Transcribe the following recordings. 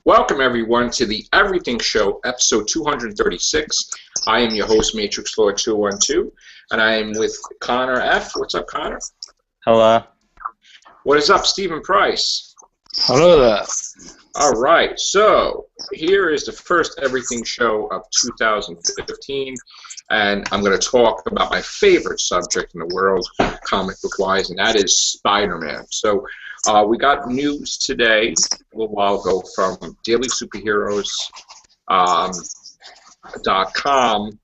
Welcome, everyone, to the Everything Show, episode 236. I am your host, Matrixlord 212, and I am with Connor F. What's up, Connor? Hello. What is up, Stephen Price? Hello there. All right, so here is the first Everything Show of 2015, and I'm going to talk about my favorite subject in the world, comic book-wise, and that is Spider-Man. So we got news today, a little while ago, from dailysuperheroes.com.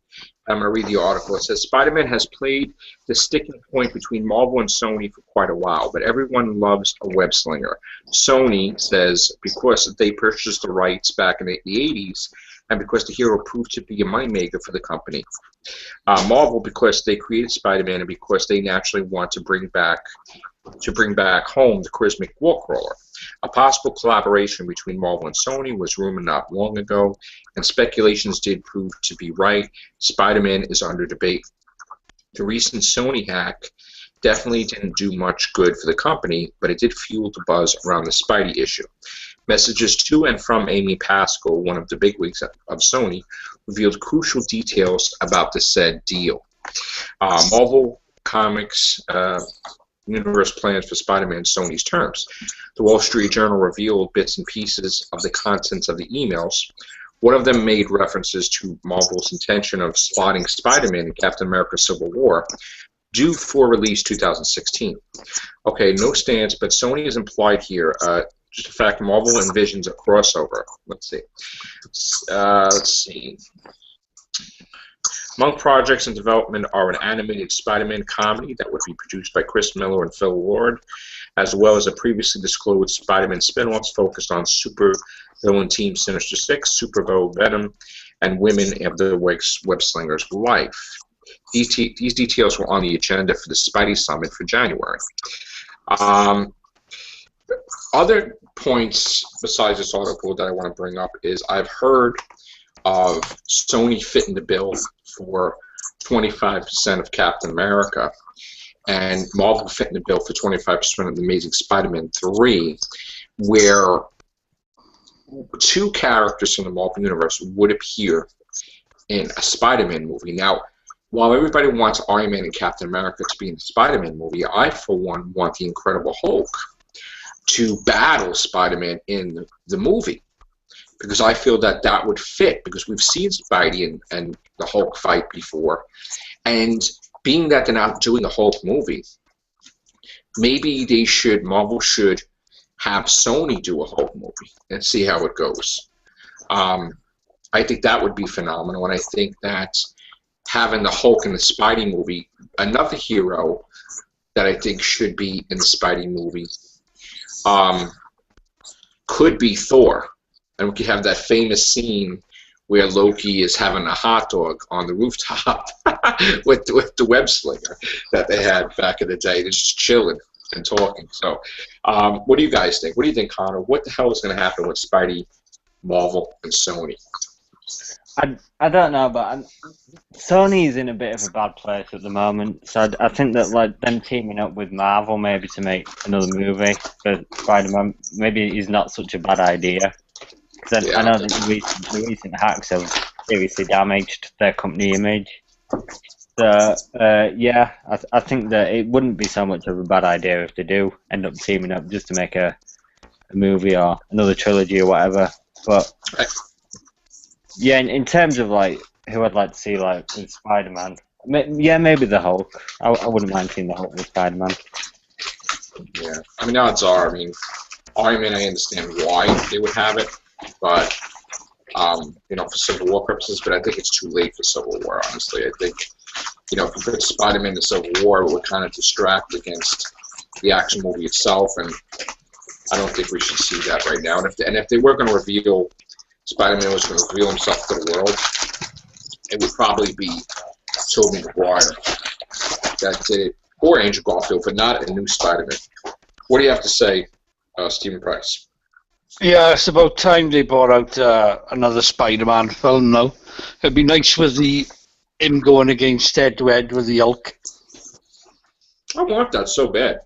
I'm going to read the article. It says, Spider-Man has played the sticking point between Marvel and Sony for quite a while, but everyone loves a web slinger. Sony says because they purchased the rights back in the 80s and because the hero proved to be a moneymaker for the company. Marvel because they created Spider-Man and because they naturally want to bring back home the charismatic wall-crawler. A possible collaboration between Marvel and Sony was rumored not long ago, and speculations did prove to be right. Spider-Man is under debate. The recent Sony hack definitely didn't do much good for the company, but it did fuel the buzz around the Spidey issue. Messages to and from Amy Pascal, one of the bigwigs of Sony, revealed crucial details about the said deal. Marvel Comics universe plans for Spider-Man Sony's terms. The Wall Street Journal revealed bits and pieces of the contents of the emails. One of them made references to Marvel's intention of slotting Spider-Man in Captain America Civil War, due for release 2016. Okay, no stance, but Sony is implied here. Just the fact Marvel envisions a crossover. Let's see. Among projects in development are an animated Spider-Man comedy that would be produced by Chris Miller and Phil Lord, as well as a previously disclosed Spider-Man spin-offs focused on super-villain team Sinister Six, Supergirl, Venom, and women of the web-slinger's life. These details were on the agenda for the Spidey Summit for January. Other points besides this article that I want to bring up is I've heard of Sony fitting the bill for 25% of Captain America and Marvel fitting the bill for 25% of the Amazing Spider-Man 3, where two characters from the Marvel Universe would appear in a Spider-Man movie. Now, while everybody wants Iron Man and Captain America to be in the Spider-Man movie, I, for one, want the Incredible Hulk to battle Spider-Man in the movie, because I feel that that would fit, because we've seen Spidey and the Hulk fight before, and being that they're not doing a Hulk movie, maybe Marvel should have Sony do a Hulk movie and see how it goes. I think that would be phenomenal, and I think that having the Hulk in the Spidey movie, another hero that I think should be in the Spidey movie, could be Thor. And we could have that famous scene where Loki is having a hot dog on the rooftop with the web slinger that they had back in the day. They're just chilling and talking. So what do you guys think? What do you think, Connor? What the hell is going to happen with Spidey, Marvel, and Sony? I don't know, but Sony's in a bit of a bad place at the moment. So I think that like them teaming up with Marvel maybe to make another movie for Spider-Man maybe is not such a bad idea. Because I know that the recent hacks have seriously damaged their company image. So yeah, I think that it wouldn't be so much of a bad idea if they do end up teaming up just to make a movie or another trilogy or whatever. But yeah, in terms of like who I'd like to see like with Spider-Man, yeah, maybe the Hulk. I wouldn't mind seeing the Hulk with Spider-Man. Yeah, I mean, odds are, Iron Man, I understand why they would have it, but for Civil War purposes. But I think it's too late for Civil War. Honestly, I think if you put Spider-Man in Civil War, it would kind of distract against the action movie itself, and I don't think we should see that right now. And if they were going to reveal Spider-Man was going to reveal himself to the world, it would probably be Tobey Maguire that did it, or Andrew Garfield, but not a new Spider-Man. What do you have to say, Stephen Price? Yeah, it's about time they brought out another Spider-Man film now. It'd be nice with him going against head-to-head with the Hulk. I want that so bad.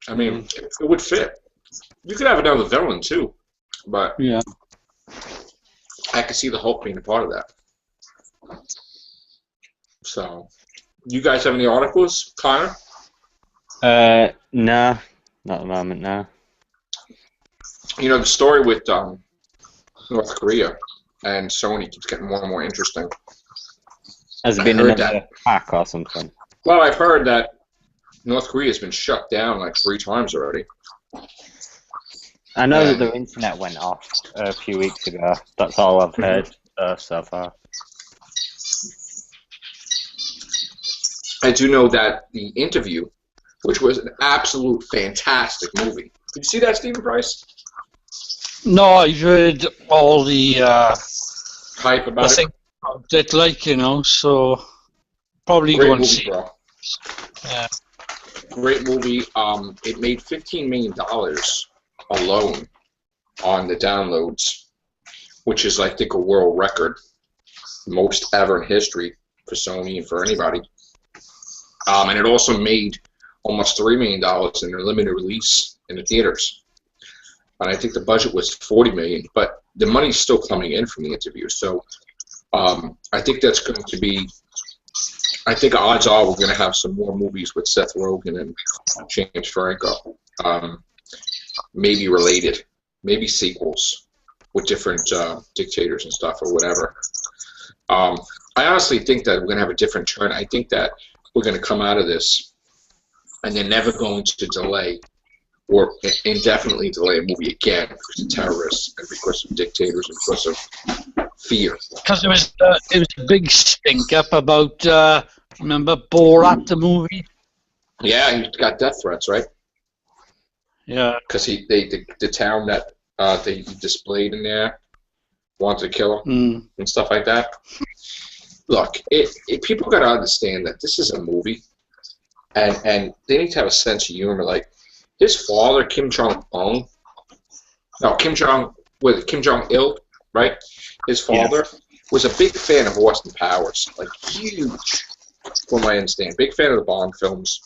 I mean, it would fit. You could have another villain, too. But Yeah. I could see the Hulk being a part of that. So, you guys have any articles, Connor? No, not at the moment, no. You know, the story with North Korea and Sony keeps getting more and more interesting. Has it I been heard another that. hack or something? Well, I've heard that North Korea has been shut down like 3 times already. I know that And their internet went off a few weeks ago. That's all I've heard so far. I do know that The Interview, which was an absolute fantastic movie. Did you see that, Stephen Price? No, I've heard all the Hype about it. thing about it, like, you know, so probably Great go and movie, see. bro. Yeah. Great movie. It made $15 million alone on the downloads, which is, I think, a world record, most ever in history for Sony and for anybody. And it also made almost $3 million in their limited release in the theaters. And I think the budget was $40 million, but the money's still coming in from The Interview. So I think that's going to be. I think odds are we're going to have some more movies with Seth Rogen and James Franco. Maybe related, maybe sequels with different dictators and stuff or whatever. I honestly think that we're going to have a different turn. I think that we're going to come out of this and they're never going to delay or indefinitely delay a movie again because of terrorists and because of dictators and because of fear. Because it was a big stink up about, remember Borat, the movie? Yeah, he got death threats, right? Yeah. Because the town that they displayed in there wanted to kill him and stuff like that. Look, people got to understand that this is a movie, and they need to have a sense of humor. Like his father, Kim Jong-il, right? His father was a big fan of Austin Powers, like huge, from what I understand, big fan of the Bond films.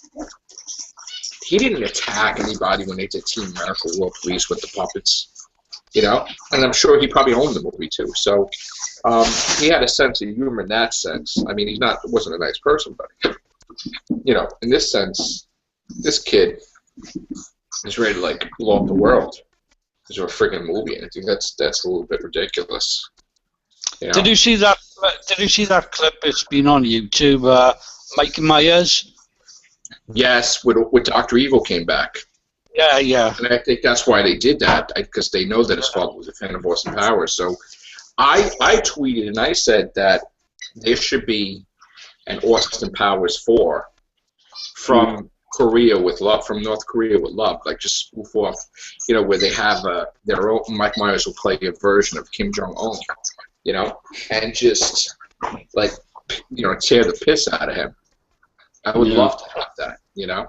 He didn't attack anybody when they did Team America World Police with the puppets, you know? And I'm sure he probably owned the movie too. So he had a sense of humor in that sense. I mean, wasn't a nice person, but, you know, in this sense, this kid is ready to, like, blow up the world because of a friggin' movie. And I think that's a little bit ridiculous. You know? Did you see that? Did you see that clip? It's been on YouTube. Mike Myers. Yes, with Dr. Evil came back. Yeah, yeah. And I think that's why they did that, because they know that his father was a fan of Austin Powers. So I tweeted and I said that there should be an Austin Powers 4 from Korea with love, from North Korea with love, like just spoof off, you know, where they have their own. Mike Myers will play a version of Kim Jong-un, you know, and just like, you know, tear the piss out of him. I would love to have that, you know.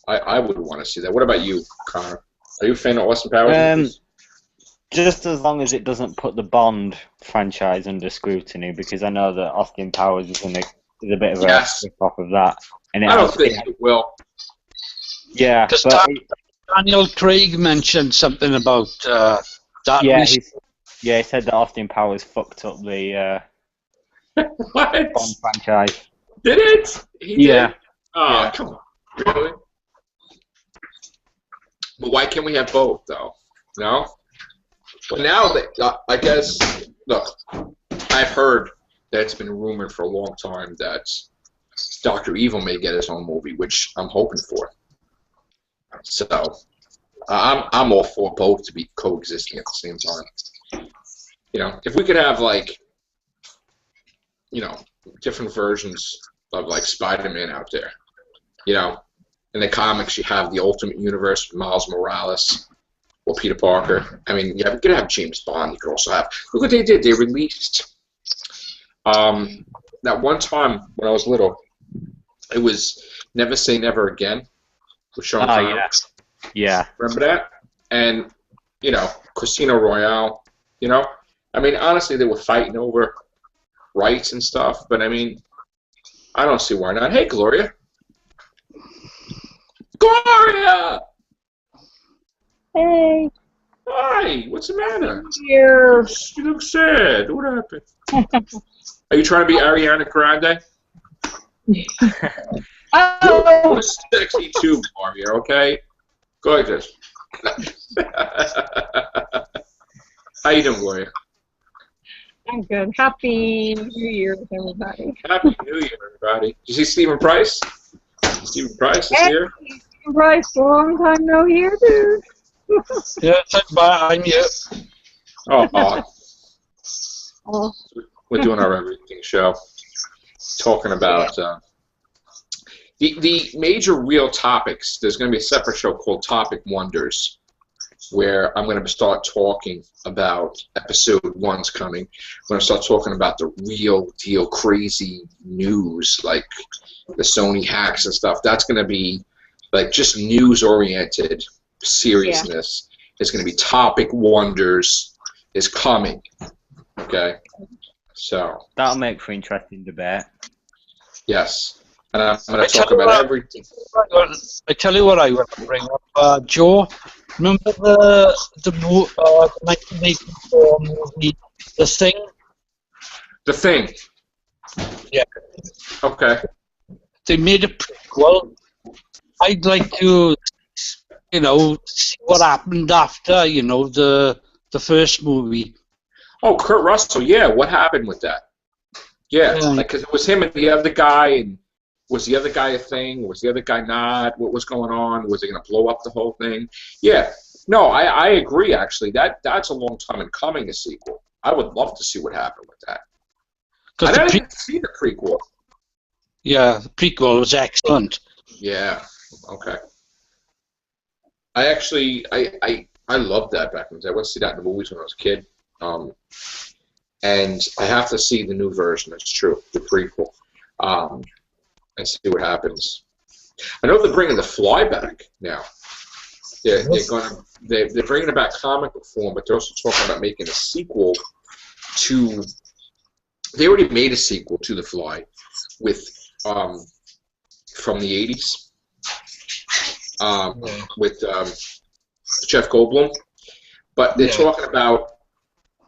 I would want to see that. What about you, Connor? Are you a fan of Austin Powers? Just as long as it doesn't put the Bond franchise under scrutiny, because I know that Austin Powers is a bit of a rip-off of that. And I don't think it will. Yeah, because but Daniel Craig mentioned something about that. Yeah, he said that Austin Powers fucked up the What? Bond franchise. Did it? He Yeah. did? Oh, Yeah. come on. Really? But why can't we have both, though? No? But now, I guess, look, I've heard that it's been rumored for a long time that Dr. Evil may get his own movie, which I'm hoping for. So, I'm all for both to be coexisting at the same time. You know, if we could have, like, you know, different versions of, like, Spider-Man out there. You know, in the comics, you have the Ultimate Universe, Miles Morales, or Peter Parker. I mean, you could have James Bond. You could also have. Look what they did. They released that one time when I was little. It was Never Say Never Again with Sean Connery. Yeah. Remember that? And you know, Casino Royale. You know, I mean, honestly, they were fighting over rights and stuff. But I mean, I don't see why not. Hey, Gloria. Gloria! Hey. All Hi, what's the matter? Here. You look sad. What happened? Are you trying to be Ariana Grande? Oh, You're sexy too, Gloria, okay? Go like this. How you doing, Gloria? I'm good. Happy New Year, everybody. Happy New Year, everybody. Did you see Stephen Price? Stephen Price is here. Hey, Bryce, long time no here, dude. Yeah, I'm here. Oh, Oh, we're doing our everything show, talking about the major real topics. There's going to be a separate show called Topic Wonders, where I'm going to start talking about episode 1's coming. I'm going to start talking about the real deal crazy news, like the Sony hacks and stuff. That's going to be like just news-oriented seriousness. It's going to be Topic Wonders is coming. Okay? So. That'll make for interesting debate. Yes. And I'm going to talk about everything. I tell you what I want to bring up. Joe, remember the 1984 movie, The Thing? The Thing. Yeah. Okay. They made a prequel. I'd like to, see what happened after, the first movie. Oh, Kurt Russell. Yeah. What happened with that? Yeah. Like, cause it was him and the other guy, and was the other guy a thing? Was the other guy not? What was going on? Was it going to blow up the whole thing? Yeah. No, I agree, actually. That's a long time in coming, a sequel. I would love to see what happened with that. I didn't see the prequel. Yeah, the prequel was excellent. Yeah. Okay. I actually, I loved that back in the day. I went to see that in the movies when I was a kid. And I have to see the new version. That's true, the prequel. And see what happens. I know they're bringing The Fly back now. They're bringing it back comic book form, but they're also talking about making a sequel to. They already made a sequel to The Fly with from the 80s with Jeff Goldblum, but they're talking about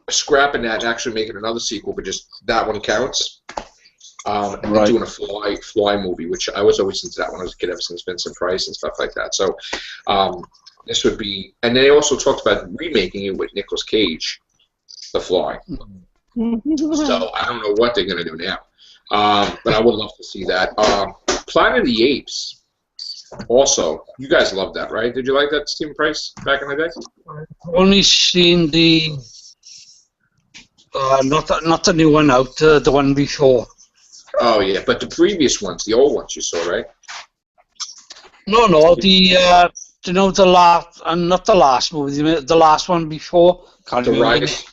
scrapping that and actually making another sequel, but just that one counts. And doing a Fly movie, which I was always into that when I was a kid, ever since Vincent Price and stuff like that. So this would be, and they also talked about remaking it with Nicolas Cage, The Fly. So I don't know what they're going to do now, but I would love to see that. Planet of the Apes. Also, you guys loved that, right? Did you like that, Stephen Price, back in the day? I've only seen the not the new one out, the one before. Oh yeah, but the previous ones, the old ones, you saw, right? No, the the last, not the last movie, the last one before. The Rise.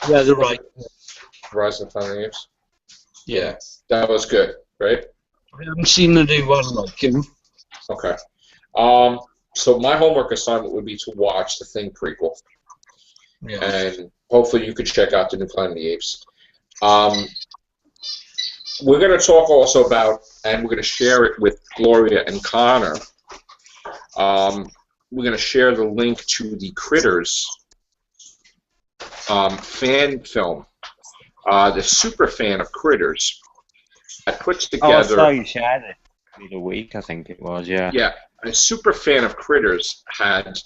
Yeah, the Rise. Rise of the Planet of the Apes. Yeah, that was good, right? I haven't seen the new one, Okay. So my homework assignment would be to watch the Thing prequel, and hopefully you could check out the new Planet of the Apes. We're going to talk also about, and we're going to share it with Gloria and Connor. We're going to share the link to the Critters fan film. The super fan of Critters that puts together. Oh, I saw you shared it the other week, I think it was, yeah. Yeah, a super fan of Critters had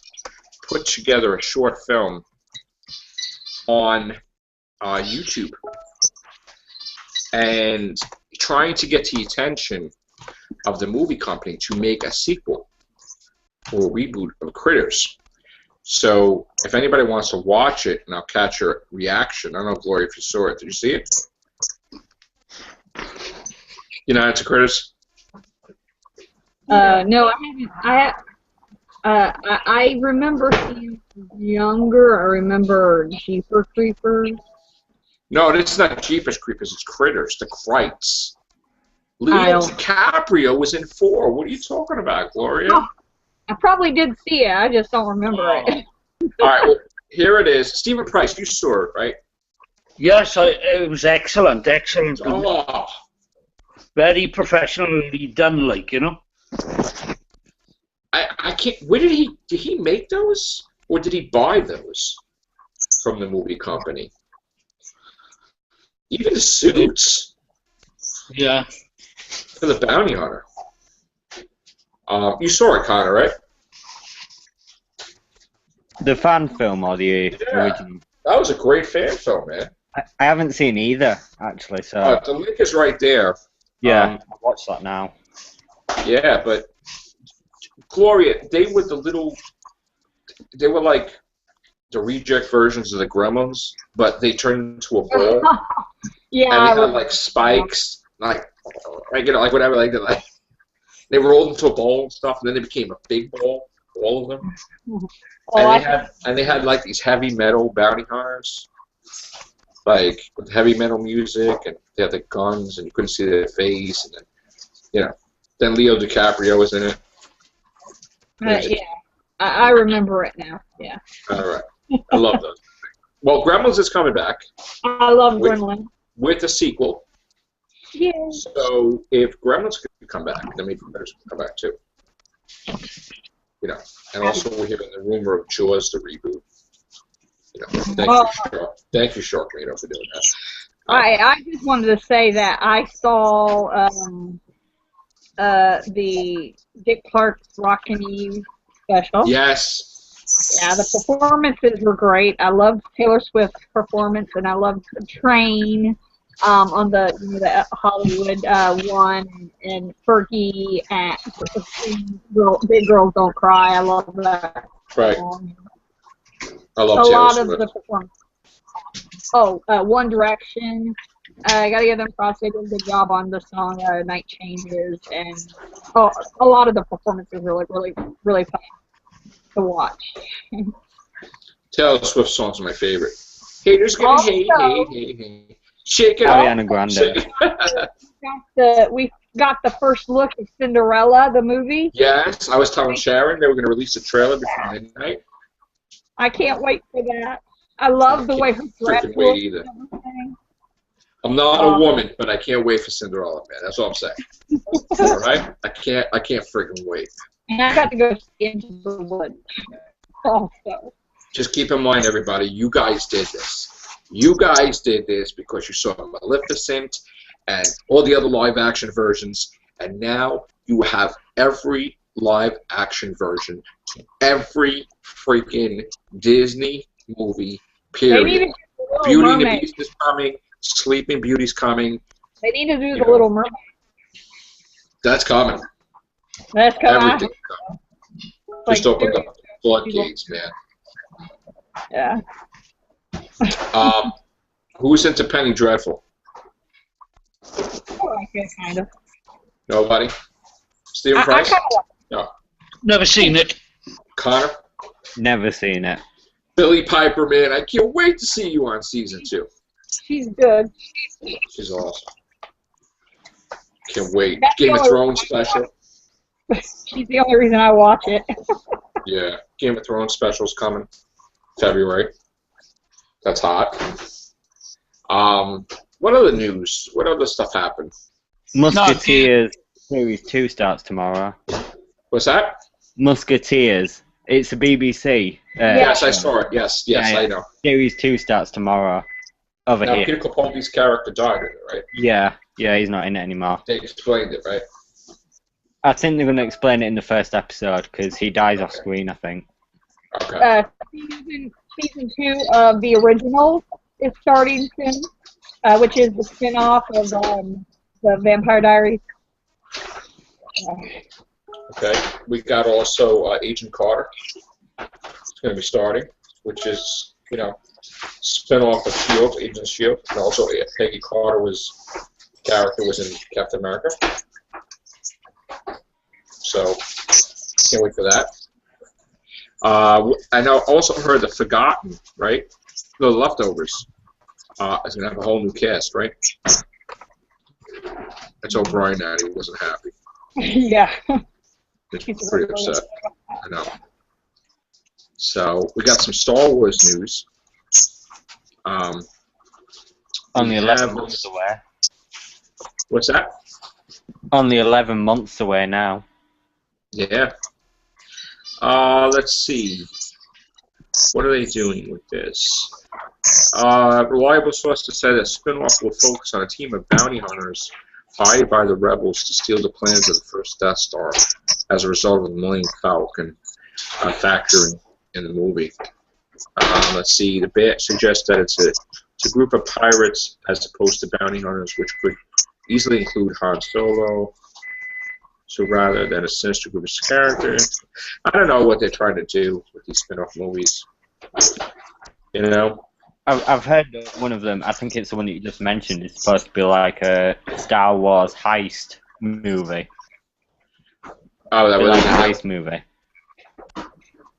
put together a short film on YouTube. And trying to get the attention of the movie company to make a sequel or a reboot of Critters. So if anybody wants to watch it, and I'll catch your reaction. I don't know, Gloria, if you saw it. Did you see it? You know, it's a Critters? no, I haven't. I remember seeing younger. I remember Jeepers Creepers. No, it's not Jeepers Creepers. It's Critters. The Krites. Leo DiCaprio was in 4. What are you talking about, Gloria? Oh, I probably did see it. I just don't remember it. All right. Well, here it is. Stephen Price, you saw it, right? Yes, it was excellent. Oh. Very professionally done, I can't. Where did he make those? Or did he buy those from the movie company? Even the suits Yeah. for the bounty hunter. You saw it, Connor, right? The fan film or the Yeah. original? That was a great fan film, man. I haven't seen either, actually, so... The link is right there. yeah, I'll watch that now. Yeah, but Gloria, they were like the reject versions of the Gremlins, but they turned into a ball, Yeah. and they had like spikes, like whatever, like they rolled into a ball and stuff, and then they became a big ball, all of them. And they had like these heavy metal bounty hunters, like with heavy metal music, and they had the guns, and you couldn't see their face, and then then Leo DiCaprio was in it. Yeah, I remember it now. Yeah. All right, I love those. Well, Gremlins is coming back I love Gremlin. with a sequel. Yeah. So if Gremlins could come back, then maybe Critters will come back too. And also we're hearing the rumor of Jaws the reboot. Thank you, Sharknado, for doing that. I just wanted to say that I saw the Dick Clark's Rockin' Eve special. Yes. Yeah, the performances were great. I loved Taylor Swift's performance, and I loved the Train on the Hollywood one, and Fergie and Big Girls Don't Cry. I love that. Right. I love a Taylor lot Swift. of the performance. One Direction. I gotta give them props. They did a good job on the song "Night Changes," and a lot of the performances were really, really fun to watch. Taylor Swift songs are my favorite. Haters gonna hey. Shake it off. Ariana Grande. We got the first look of Cinderella, the movie. Yes, I was telling Sharon they were going to release a trailer before midnight. I can't wait for that. I love the way her dress Freaking wait looks. either. I'm not a woman, but I can't wait for Cinderella, man. That's all I'm saying. All right, I can't freaking wait. And I got to go see Into the Woods also. Just keep in mind, everybody, you guys did this. You guys did this because you saw Maleficent and all the other live-action versions, and now you have every live-action version to every freaking Disney movie, period. Beauty and the Beast is coming. Sleeping Beauty's coming. They need to do the Little Mermaid. That's coming. That's coming. Everything's coming. Just opened up the floodgates, man. Yeah. Who's into Penny Dreadful? I like it, kind of. Nobody? Stephen Price? No. Never seen it. Connor? Never seen it. Billy Piper, man. I can't wait to see you on season 2. She's good. She's awesome. Can't wait. Game of Thrones special. She's the only reason I watch it. Yeah. Game of Thrones special's coming. February. That's hot. What other news? What other stuff happened? Musketeers Series 2 starts tomorrow. What's that? Musketeers. It's a BBC. Yes, I saw it. Yes, I know. Series 2 starts tomorrow. Over now, here. Peter Capaldi's character died in it, right? Yeah, he's not in it anymore. They explained it, right? I think they're going to explain it in the first episode because he dies off screen, I think. Okay. Season 2 of the original is starting soon, which is the spin-off of the Vampire Diaries. Okay. We got also Agent Carter. It's going to be starting, which is, spin-off of S.H.I.E.L.D., Agent S.H.I.E.L.D., and also Peggy Carter character was in Captain America. So, can't wait for that. I know. Also heard The Forgotten, right? The Leftovers is going to have a whole new cast, right? I told Brian that he wasn't happy. Yeah. He's pretty upset. I know. So we got some Star Wars news. Only 11 months away. What's that? Only 11 months away now. Yeah. Let's see. What are they doing with this? Reliable sources say that spin-off will focus on a team of bounty hunters hired by the rebels to steal the plans of the first Death Star as a result of the Millennium Falcon factoring in the movie. Let's see. The bit suggests that it's a group of pirates as opposed to bounty hunters, which could easily include Han Solo. So rather than a sinister group of characters, I don't know what they're trying to do with these spin-off movies. You know? I've heard one of them. I think it's the one that you just mentioned. It's supposed to be like a Star Wars heist movie. Oh, that was like a heist movie.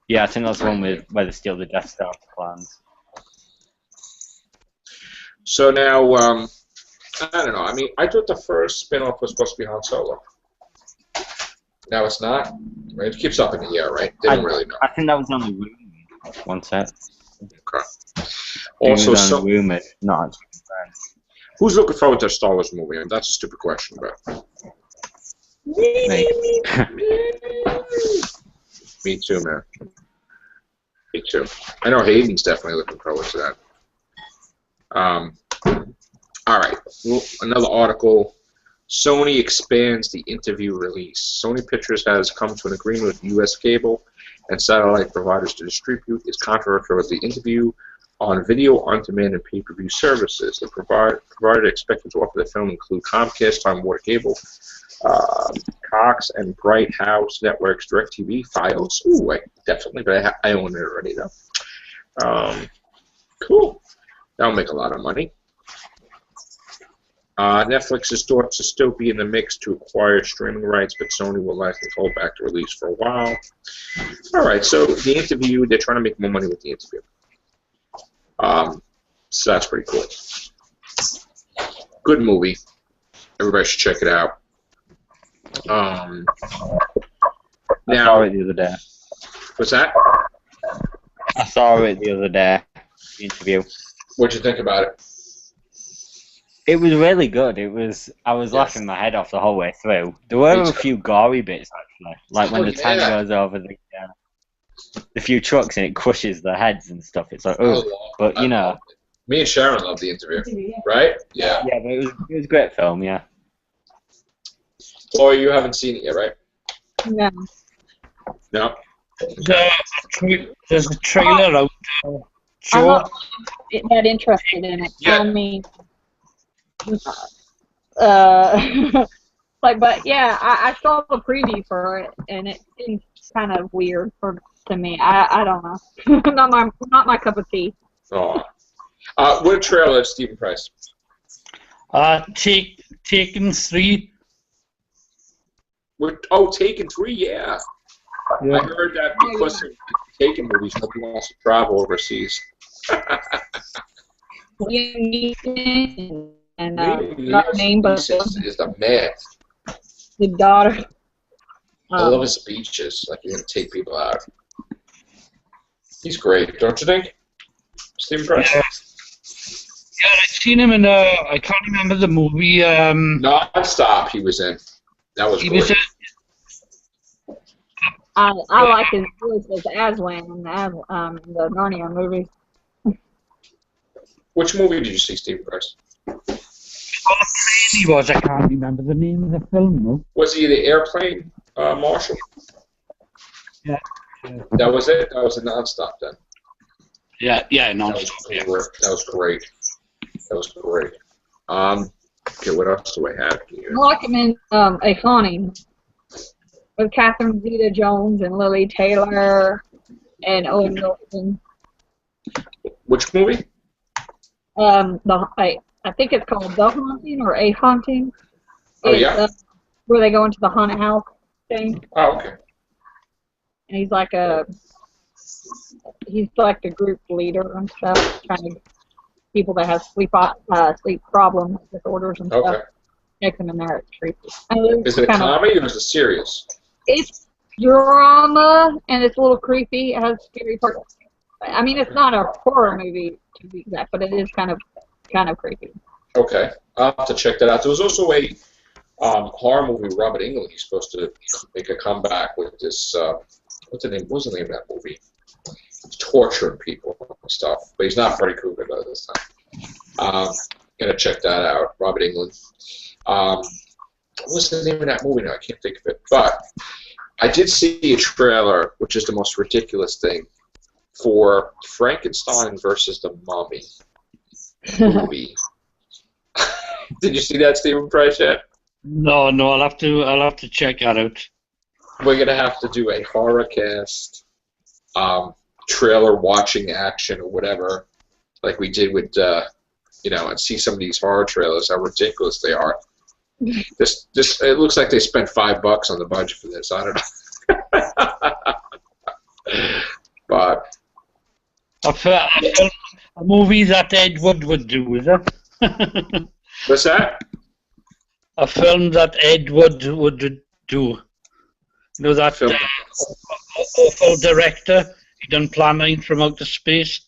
Yeah, I think that's the one where they steal the Death Star plans. So now, I don't know. I mean, I thought the first spin-off was supposed to be Han Solo. Now it's not. Right? It keeps up in the air, right? They don't really know. I think that was only rumored. One sec. Okay. Also, rumored, not actually. Who's looking forward to a Star Wars movie? That's a stupid question, but. Me. Me too, man. Me too. I know Hayden's definitely looking forward to that. All right. Well, another article. Sony expands the interview release. Sony Pictures has come to an agreement with U.S. cable and satellite providers to distribute its controversial with the interview on video on demand and pay-per-view services. The provider expected to offer the film include Comcast, Time Warner Cable, Cox, and Bright House Networks, DirecTV, Files. Ooh, definitely, but I own it already though. Cool. That'll make a lot of money. Netflix is thought to still be in the mix to acquire streaming rights, but Sony will likely hold back the release for a while. All right, so the interview, they're trying to make more money with the interview. So that's pretty cool. Good movie. Everybody should check it out. I Now, saw it the other day. what's that? I saw it the other day. The interview. What'd you think about it? It was really good. I was laughing my head off the whole way through. There were a few gory bits actually, like when the tank goes over the few trucks and it crushes their heads and stuff. It's like, oh, but you know. Me and Sharon loved the interview, right? Yeah. Yeah, but it was a great film. Yeah. Gloria, you haven't seen it yet, right? No. No. There's a trailer out. I'm Sure. not that interested in it. Yeah. I mean, but yeah, I saw the preview for it, and it seems kind of weird to me. I don't know. not my cup of tea. Oh. What trailer is Stephen Price? Taken 3. Taken 3, yeah. Yeah. I heard that because of Taken movies, nobody wants to travel overseas. And not name, but is the man. the daughter. I love his speeches. Like, you're going to take people out. He's great, don't you think? Stephen Price? Yeah, I've seen him in, I can't remember the movie. Non-Stop he was in. That was He great. was in, I like his voice as Aslan in the Narnia movie. Which movie did you see, Stephen Price? on a plane he was, I can't remember the name of the film, no. Was he the airplane marshal? Yeah. That was it? That was a Non-Stop then? Yeah, no. That was great. That was great. Okay, what else do I have here? I like him in A Haunting with Catherine Zeta-Jones and Lily Taylor and Owen Wilson. Which movie? I think it's called The Haunting or A Haunting. Oh, yeah? Where they go into the haunted house thing. Oh, okay. And he's like the group leader and stuff, trying to people that have sleep problems, disorders and stuff. Okay. Takes them in there. It's creepy. Is it a comedy or is it serious? It's drama and it's a little creepy. It has scary parts. I mean, it's not a horror movie to be exact, but it is kind of creepy. Okay. I'll have to check that out. There was also a horror movie with Robert Englund. He's supposed to make a comeback with this. What's the name? What was the name of that movie? torturing people and stuff. But he's not Freddy Krueger though this time. Gonna check that out. Robert Englund. What's the name of that movie now? I can't think of it. But I did see a trailer, which is the most ridiculous thing, for Frankenstein versus the Mummy movie. Did you see that, Stephen Price, yet? No, I'll have to check that out. We're gonna have to do a horror cast, trailer watching action or whatever, like we did with, and see some of these horror trailers, how ridiculous they are. This it looks like they spent $5 on the budget for this. I don't know. But a movie that Ed Wood would do, is it? what's that? A film that Ed Wood would do. You know that Film. awful director? He done Planning from Outer Space.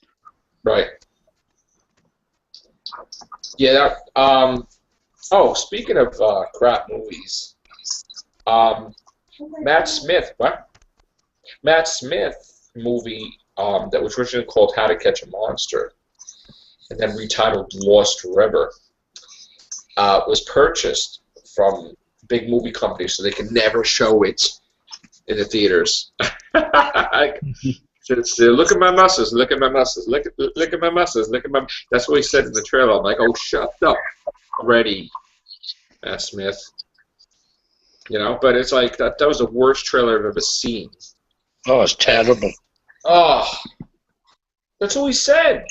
Right. Yeah. Oh, speaking of crap movies, Matt Smith movie that was originally called How to Catch a Monster, and then retitled Lost River, was purchased from big movie companies so they can never show it in the theaters. Look at my muscles, look at my muscles, look at my muscles, look at my. That's what he said in the trailer. I'm like, oh, shut up already, Matt Smith. But it's like that was the worst trailer I've ever seen. Oh, it's terrible. Oh, that's all he said.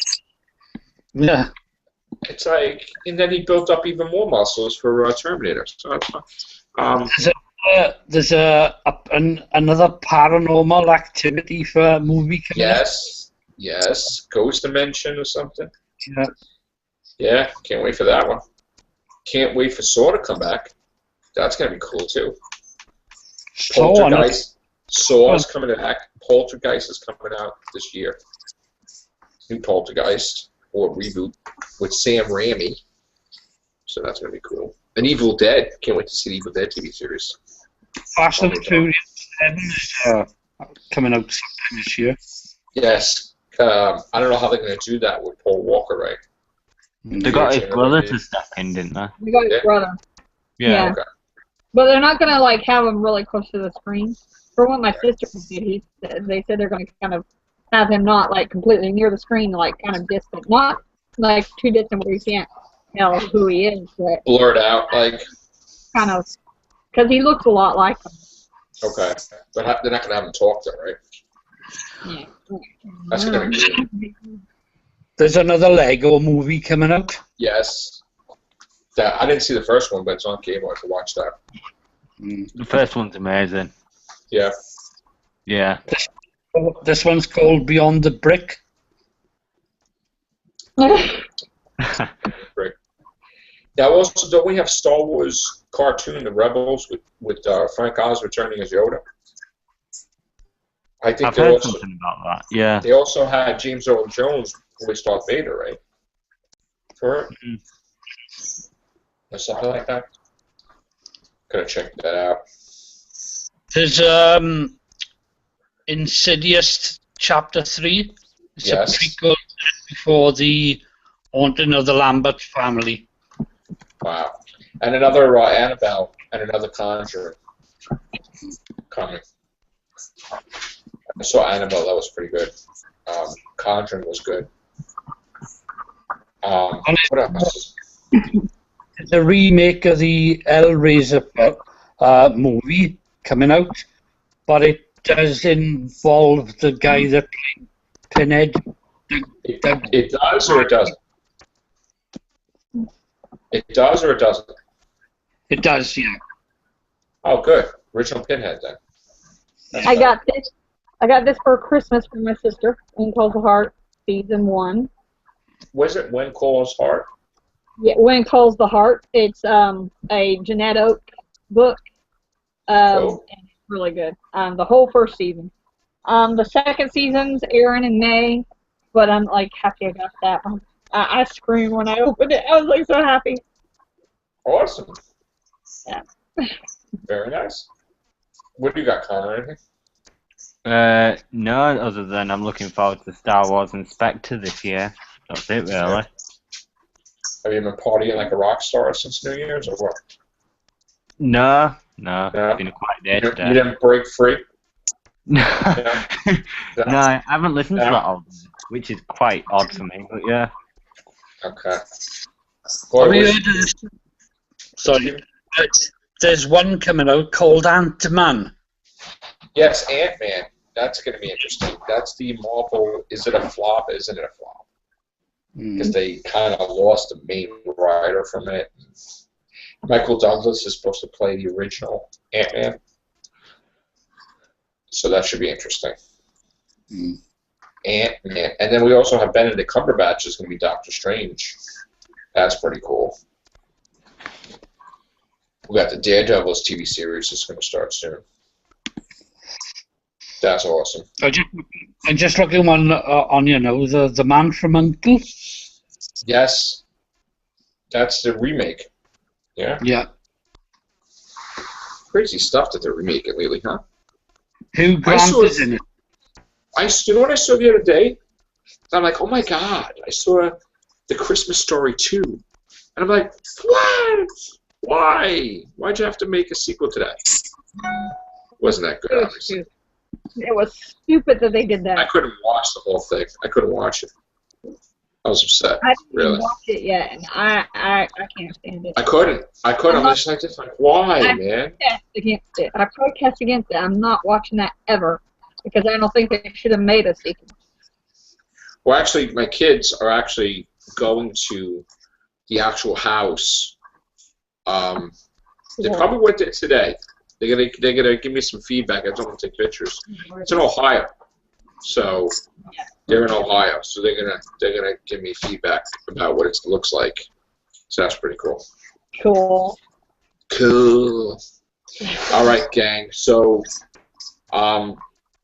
Yeah. It's like, and then he built up even more muscles for Terminator. So there's another Paranormal Activity for a movie coming up. Yes, Ghost Dimension or something. Yeah. Yeah, can't wait for that one. Can't wait for Saw to come back. That's gonna be cool too. Poltergeist. Saw is coming back. Poltergeist is coming out this year. New Poltergeist or reboot with Sam Raimi. So that's gonna be cool. And Evil Dead. Can't wait to see the Evil Dead TV series. Fast and Furious 7 is coming out sometime this year. Yes. I don't know how they're gonna do that with Paul Walker, right? They got his brother to step in, didn't they? We got his brother. Yeah. Okay. But they're not gonna have him really close to the screen. For what my sister did, they said they're gonna kind of have him not completely near the screen, kind of distant, not too distant where you can't tell who he is, but blurred out, kind of, because he looks a lot like him. Okay, but they're not gonna have him talk to him, right? Yeah. That's gonna be cool. There's another Lego movie coming out. Yes. I didn't see the first one, but it's on cable. I can watch that. The first one's amazing. Yeah. Yeah. This one's called Beyond the Brick. Great. Now, also, don't we have Star Wars cartoon, The Rebels, with Frank Oz returning as Yoda? I think I've heard something about that. Yeah. They also had James Earl Jones voice Darth Vader, right? Correct. Or something like that. Gotta check that out. There's Insidious Chapter 3. It's a prequel before the Haunting of the Lambert family. Wow. And another Annabelle and another Conjuring coming. I saw Annabelle, that was pretty good. Conjuring was good. What else? There's a remake of the Hellraiser movie coming out, but it does involve the guy that played Pinhead. It does or it doesn't? It does or it doesn't? It does, yeah. Oh, good. Original Pinhead, then. I got this for Christmas from my sister. When Calls the Heart, season 1. Was it When Calls Heart? Yeah, When Calls the Heart. It's a Jeanette Oak book. And it's really good. The whole first season. The second season's airing in May, but I'm happy I got that one. I screamed when I opened it. I was so happy. Awesome. Yeah. Very nice. What do you got, Connor? Anything? No, other than I'm looking forward to Star Wars and Spectre this year. That's it, really. Have you been partying like a rock star since New Year's, or what? No, No? it's been a quiet day You today. didn't break free? No, Yeah. no, I haven't listened to No. that album, which is quite odd for me, but yeah. Okay. Have you heard of this? Sorry. There's one coming out called Ant-Man. Yes, Ant-Man. That's going to be interesting. That's the Marvel. Is it a flop? Isn't it a flop? Because they kind of lost the main writer from it. Michael Douglas is supposed to play the original Ant-Man. So that should be interesting. Ant-Man. And then we also have Benedict Cumberbatch is going to be Doctor Strange. That's pretty cool. We got the Daredevils TV series that's going to start soon. That's awesome. I'm just looking on the Man from U.N.C.L.E. Yes. That's the remake. Yeah? Yeah. Crazy stuff that they're remaking lately, huh? Hugh Grant is in it. You know what I saw the other day? I'm like, oh my god, I saw The Christmas Story 2. And I'm like, what? Why? Why'd you have to make a sequel to that? Wasn't that good, obviously. It was stupid that they did that. I couldn't watch the whole thing. I couldn't watch it. I was upset. I didn't really. watch it yet, and I can't stand it. I couldn't. I'm just like this. Like, why, man? Protest against it. I protest against it. I'm not watching that ever because I don't think they should have made a sequel. Well, actually, my kids are actually going to the actual house. They probably went there today. They're gonna give me some feedback. I told them to take pictures. It's in Ohio, so they're in Ohio. So they're gonna give me feedback about what it looks like. So that's pretty cool. Cool. Cool. All right, gang. So,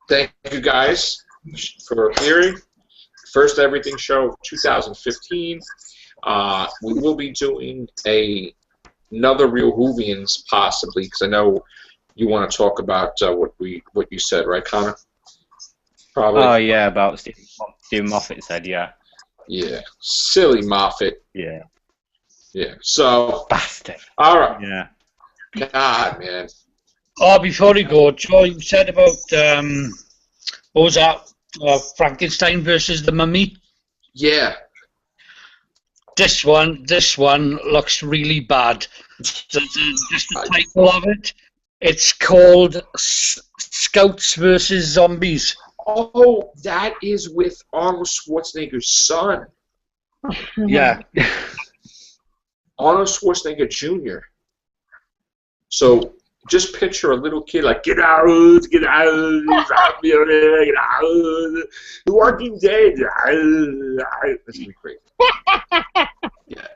thank you guys for hearing. First Everything Show 2015. We will be doing another Real Whovians possibly, because I know you want to talk about what you said, right, Connor? Probably. Oh yeah, about Steve Moffat said, yeah. Yeah, silly Moffat. Yeah. Yeah. So. Bastard. All right. Yeah. God, man. Oh, before you go, Joe, you said about what was that? Frankenstein versus the Mummy. Yeah. This one looks really bad. Just the title of it. It's called Scouts versus Zombies. Oh, that is with Arnold Schwarzenegger's son. Yeah. Arnold Schwarzenegger Jr. So just picture a little kid like, get out, zombie, get out, The Walking Dead. That's gonna be crazy. Yeah.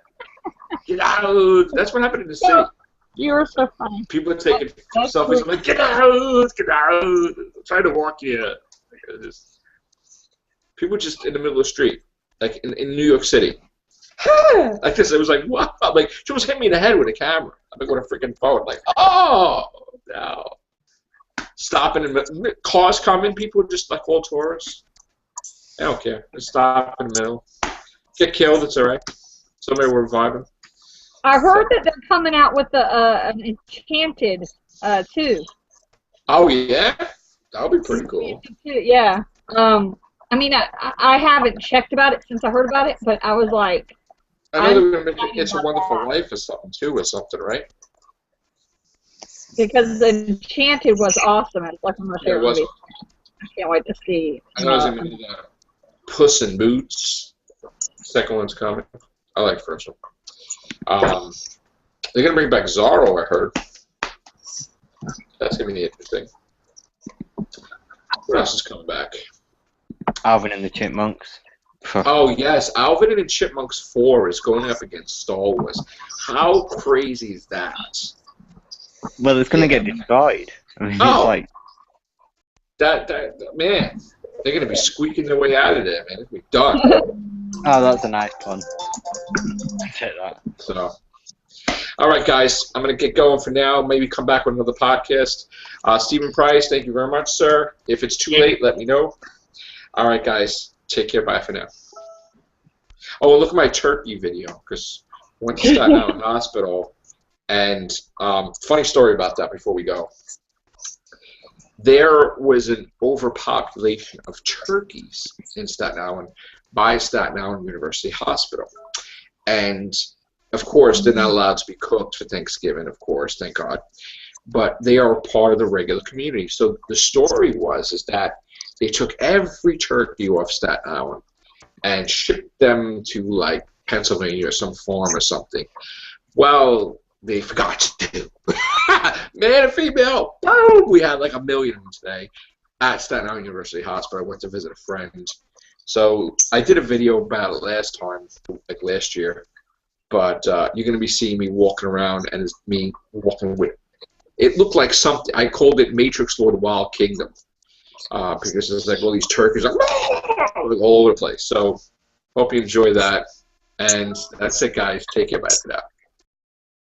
Get out. That's what happened in the city. You're so funny. People are taking selfies. I'm like, get out, I'm trying to walk here. People just in the middle of the street, like in New York City. Like this, it was like, wow. Like, she almost hit me in the head with a camera. I'm like, with a freaking phone. Like, oh, no. Stopping, and cars coming, people just like all tourists. I don't care. Just stop in the middle. Get killed, it's all right. Somebody will revive him. I heard that they're coming out with an Enchanted, too. Oh, yeah? That would be pretty cool. Yeah. I mean, I haven't checked about it since I heard about it, but I was like... I know they're going to make It's a Wonderful Life or something, too, right? Because Enchanted was awesome. It's like one of my favorite movies. I can't wait to see. I know it's going to be Puss in Boots. Second one's coming. I like the first one. They're going to bring back Zorro, I heard. That's going to be interesting. What else is coming back? Alvin and the Chipmunks. Oh, yes. Alvin and the Chipmunks 4 is going up against Star Wars. How crazy is that? Well, it's going to get destroyed. I mean, it's like... That, man, they're going to be squeaking their way out of there, man. It's going to be done. Oh, that's a nice one. Take that. So, All right, guys, I'm going to get going for now. Maybe come back with another podcast. Stephen Price, thank you very much, sir. If it's too late, let me know. All right, guys, take care. Bye for now. Oh, and look at my turkey video, because I went to Staten Island Hospital, and funny story about that before we go. There was an overpopulation of turkeys in Staten Island by Staten Island University Hospital. And, of course, they're not allowed to be cooked for Thanksgiving, of course, thank God. But they are part of the regular community. So the story is that they took every turkey off Staten Island and shipped them to, like, Pennsylvania or some farm or something. Well, they forgot to do. Man and female, boom! We had like 1 million of them today at Staten Island University Hospital. I went to visit a friend. So I did a video about it last time, like last year. But you're going to be seeing me walking around, and it's me walking with. It looked like something. I called it Matrixlord Wild Kingdom because there's like all these turkeys like all over the place. So hope you enjoy that. And that's it, guys. Take care. Bye for now.